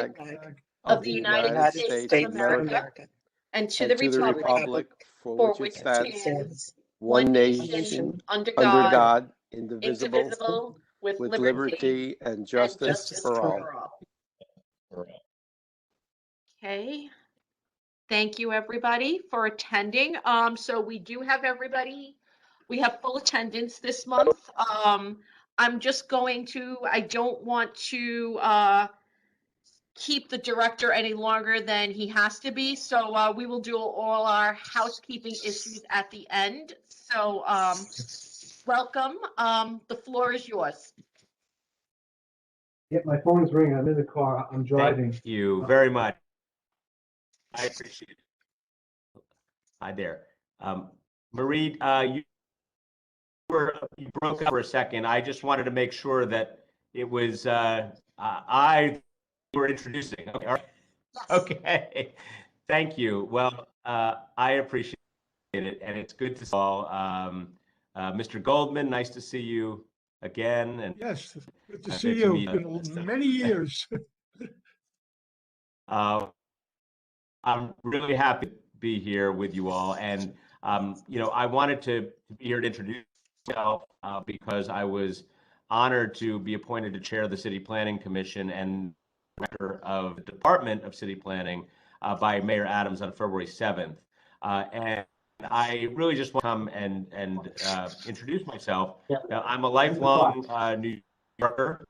flag of the United States of America and to the republic for which it stands, one nation, under God, indivisible, with liberty and justice for all. Okay. Thank you, everybody, for attending. So we do have everybody. We have full attendance this month. I'm just going to, I don't want to keep the director any longer than he has to be. So we will do all our housekeeping issues at the end. So welcome. The floor is yours. Yeah, my phone's ringing. I'm in the car. I'm driving. Thank you very much. I appreciate it. Hi there. Marie, you broke up for a second. I just wanted to make sure that it was I were introducing. Okay. All right. Okay. Thank you. Well, I appreciate it, and it's good to see you all. Mr. Goldman, nice to see you again. And yes, good to see you. It's been many years. I'm really happy to be here with you all, and I wanted to be here to introduce myself because I was honored to be appointed to chair the City Planning Commission and director of the Department of City Planning by Mayor Adams on February 7th, and I really just want to come and introduce myself. I'm a lifelong New Yorker.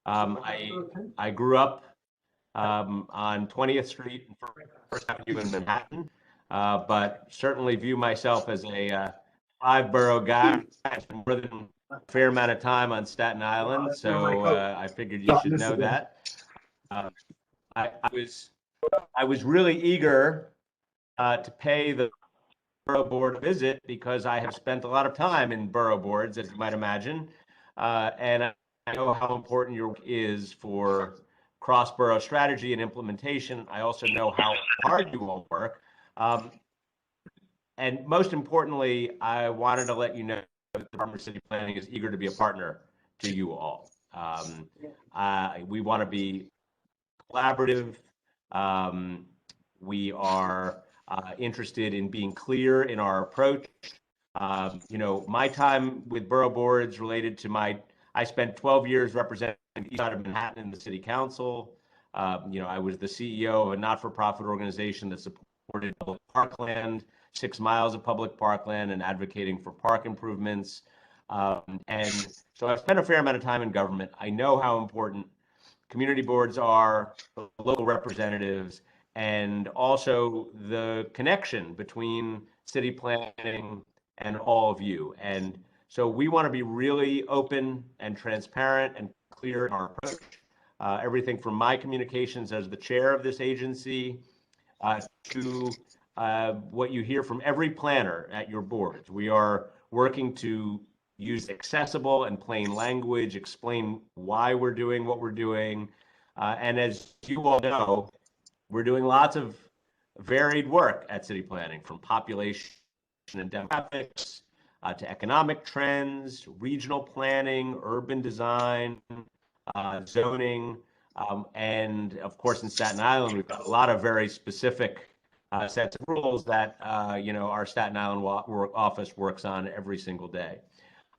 I grew up on 20th Street and First Avenue in Manhattan, but certainly view myself as a five-borough guy. I spent more than a fair amount of time on Staten Island, so I figured you should know that. I was really eager to pay the borough board a visit because I have spent a lot of time in borough boards, as you might imagine, and I know how important your work is for cross-borough strategy and implementation. I also know how hard you all work. And most importantly, I wanted to let you know that the Department of City Planning is eager to be a partner to you all. We want to be collaborative. We are interested in being clear in our approach. My time with borough boards related to I spent 12 years representing the east side of Manhattan in the city council. I was the CEO of a not-for-profit organization that supported public parkland, 6 miles of public parkland, and advocating for park improvements. And so I've spent a fair amount of time in government. I know how important community boards are, local representatives, and also the connection between city planning and all of you. And so we want to be really open and transparent and clear in our approach. Everything from my communications as the chair of this agency to what you hear from every planner at your boards. We are working to use accessible and plain language, explain why we're doing what we're doing. And as you all know, we're doing lots of varied work at city planning, from population and demographics to economic trends, regional planning, urban design, zoning, and of course in Staten Island, we've got a lot of very specific sets of rules that our Staten Island office works on every single day.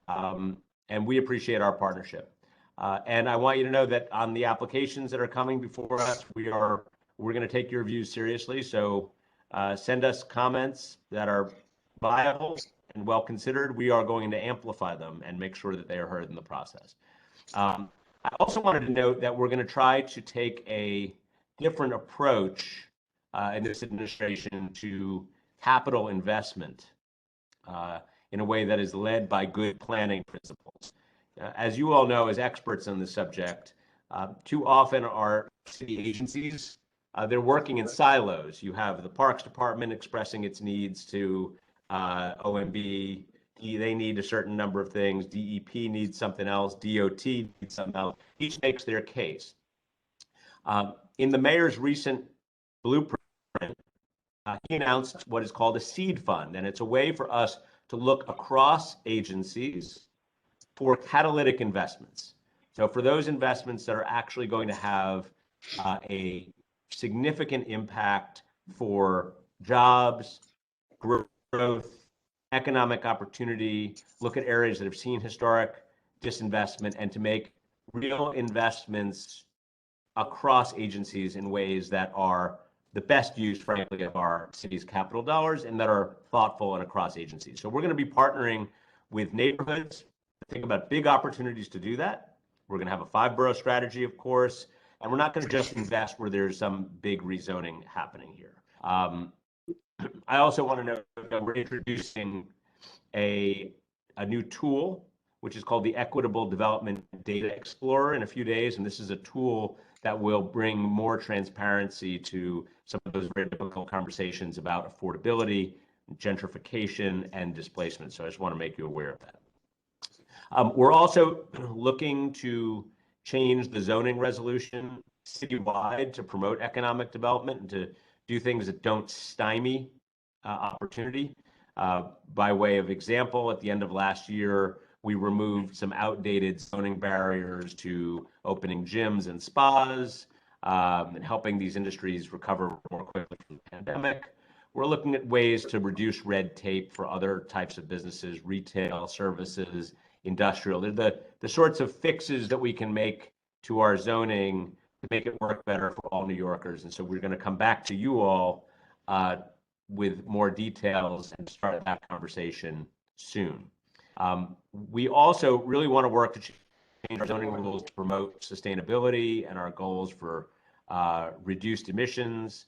And we appreciate our partnership. And I want you to know that on the applications that are coming before us, we're going to take your views seriously. So send us comments that are viable and well considered. We are going to amplify them and make sure that they are heard in the process. I also wanted to note that we're going to try to take a different approach in this administration to capital investment in a way that is led by good planning principles. As you all know, as experts on the subject, too often our city agencies, they're working in silos. You have the Parks Department expressing its needs to OMB. They need a certain number of things. DEP needs something else. DOT needs something else. Each makes their case. In the mayor's recent blueprint, he announced what is called a seed fund, and it's a way for us to look across agencies for catalytic investments. So for those investments that are actually going to have a significant impact for jobs, growth, economic opportunity, look at areas that have seen historic disinvestment, and to make real investments across agencies in ways that are the best use, frankly, of our city's capital dollars and that are thoughtful and across agencies. So we're going to be partnering with neighborhoods. Think about big opportunities to do that. We're going to have a 5-borough strategy, of course, and we're not going to just invest where there's some big rezoning happening here. I also want to note that we're introducing a new tool, which is called the Equitable Development Data Explorer in a few days. And this is a tool that will bring more transparency to some of those very difficult conversations about affordability, gentrification, and displacement. So I just want to make you aware of that. We're also looking to change the zoning resolution citywide to promote economic development and to do things that don't stymie opportunity. By way of example, at the end of last year, we removed some outdated zoning barriers to opening gyms and spas and helping these industries recover more quickly from the pandemic. We're looking at ways to reduce red tape for other types of businesses, retail, services, industrial. They're the sorts of fixes that we can make to our zoning to make it work better for all New Yorkers. And so we're going to come back to you all with more details and start that conversation soon. We also really want to work to change our zoning rules to promote sustainability and our goals for reduced emissions.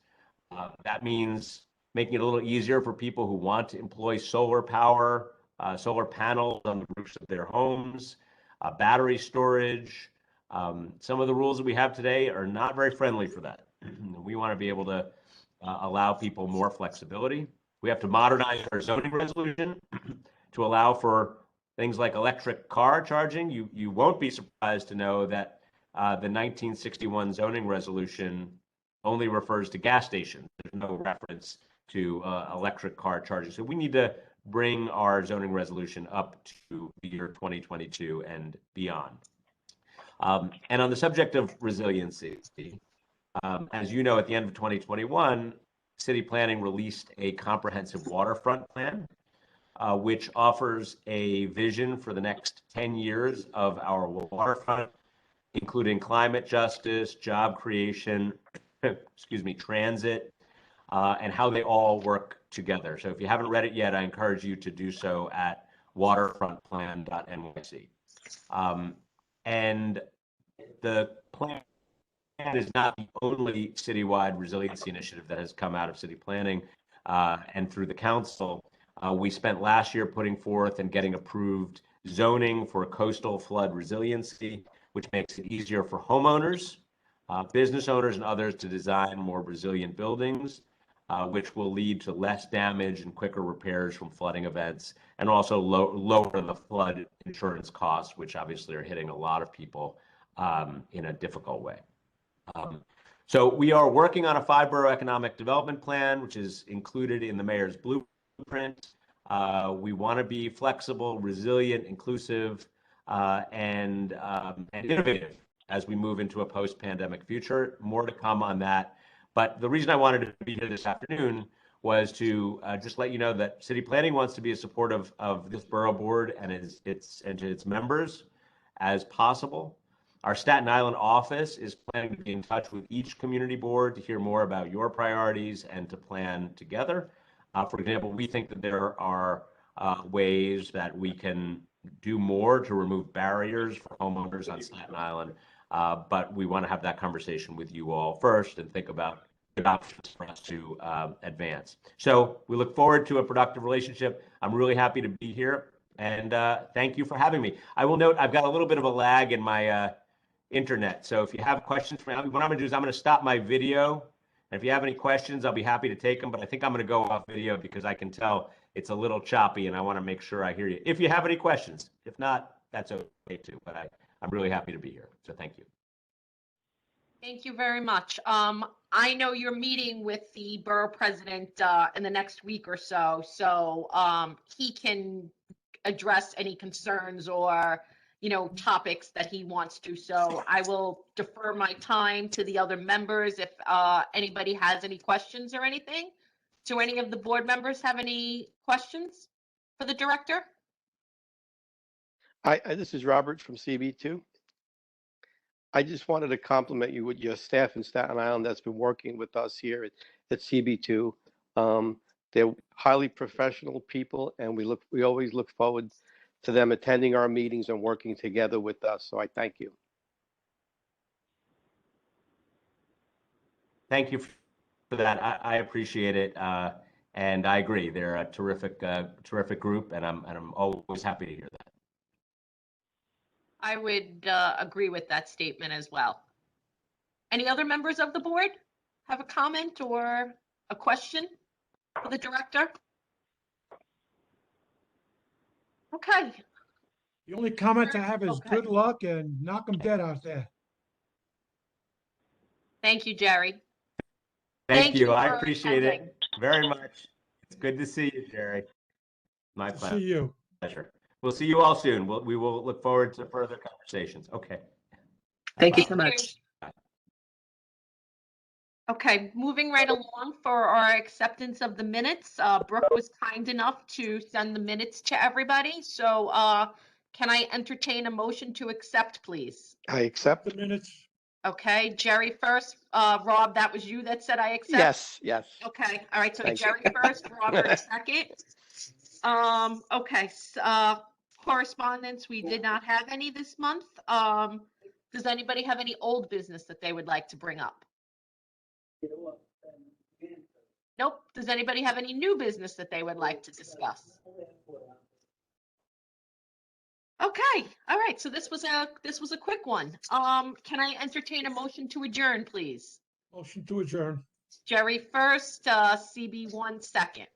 That means making it a little easier for people who want to employ solar power, solar panels on the roofs of their homes, battery storage. Some of the rules that we have today are not very friendly for that. We want to be able to allow people more flexibility. We have to modernize our zoning resolution to allow for things like electric car charging. You won't be surprised to know that the 1961 zoning resolution only refers to gas stations. There's no reference to electric car charging. So we need to bring our zoning resolution up to the year 2022 and beyond. And on the subject of resiliency, as you know, at the end of 2021, City Planning released a comprehensive waterfront plan, which offers a vision for the next 10 years of our waterfront, including climate justice, job creation, transit, and how they all work together. So if you haven't read it yet, I encourage you to do so at waterfrontplan.nyc. And the plan is not the only citywide resiliency initiative that has come out of city planning and through the council. We spent last year putting forth and getting approved zoning for coastal flood resiliency, which makes it easier for homeowners, business owners, and others to design more resilient buildings, which will lead to less damage and quicker repairs from flooding events, and also lower the flood insurance costs, which obviously are hitting a lot of people in a difficult way. So we are working on a 5-borough economic development plan, which is included in the mayor's blueprint. We want to be flexible, resilient, inclusive, and innovative as we move into a post-pandemic future. More to come on that. But the reason I wanted to be here this afternoon was to just let you know that City Planning wants to be as supportive of this borough board and its members as possible. Our Staten Island office is planning to be in touch with each community board to hear more about your priorities and to plan together. For example, we think that there are ways that we can do more to remove barriers for homeowners on Staten Island, but we want to have that conversation with you all first and think about good options for us to advance. So we look forward to a productive relationship. I'm really happy to be here, and thank you for having me. I will note I've got a little bit of a lag in my internet, so if you have questions for me, what I'm going to do is I'm going to stop my video, and if you have any questions, I'll be happy to take them, but I think I'm going to go off video because I can tell it's a little choppy, and I want to make sure I hear you. If you have any questions, if not, that's okay too, but I'm really happy to be here, so thank you. Thank you very much. I know you're meeting with the borough president in the next week or so he can address any concerns or topics that he wants to. So I will defer my time to the other members. If anybody has any questions or anything, do any of the board members have any questions for the director? This is Robert from CB2. I just wanted to compliment you with your staff in Staten Island that's been working with us here at CB2. They're highly professional people, and we always look forward to them attending our meetings and working together with us. So I thank you. Thank you for that. I appreciate it. And I agree. They're a terrific group, and I'm always happy to hear that. I would agree with that statement as well. Any other members of the board have a comment or a question for the director? Okay, The only comment I have is Okay. good luck and knock 'em dead out there. thank you, Jerry. Thank you. I for appreciate attending. it very much. It's good to see you, Jerry. My See you. pleasure. We'll see you all soon. We will look forward to further conversations. Okay. Thank you Bye. so much. Okay, moving right along for our acceptance of the minutes. Brooke was kind enough to send the minutes to everybody. So can I entertain a motion to accept, please? I accept. The minutes. Okay, Jerry first. Rob, that was you that said I accept? Yes, yes. Okay, all right, so Thank you. Jerry first, Robert second. Okay, correspondence, we did not have any this month. Does anybody have any old business that they would like to bring up? Nope. Does anybody have any new business that they would like to discuss? Okay, all right, so this was a quick one. Can I entertain a motion to adjourn, please? Motion to adjourn. Jerry first, CB1 second.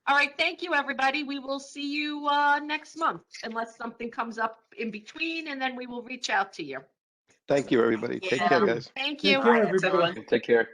All right, thank you, everybody. We will see you next month unless something comes up in between, and then we will reach out to you. Thank you, everybody. Take care, guys. Thank Take you. care, Thanks, everybody. everyone. Take care.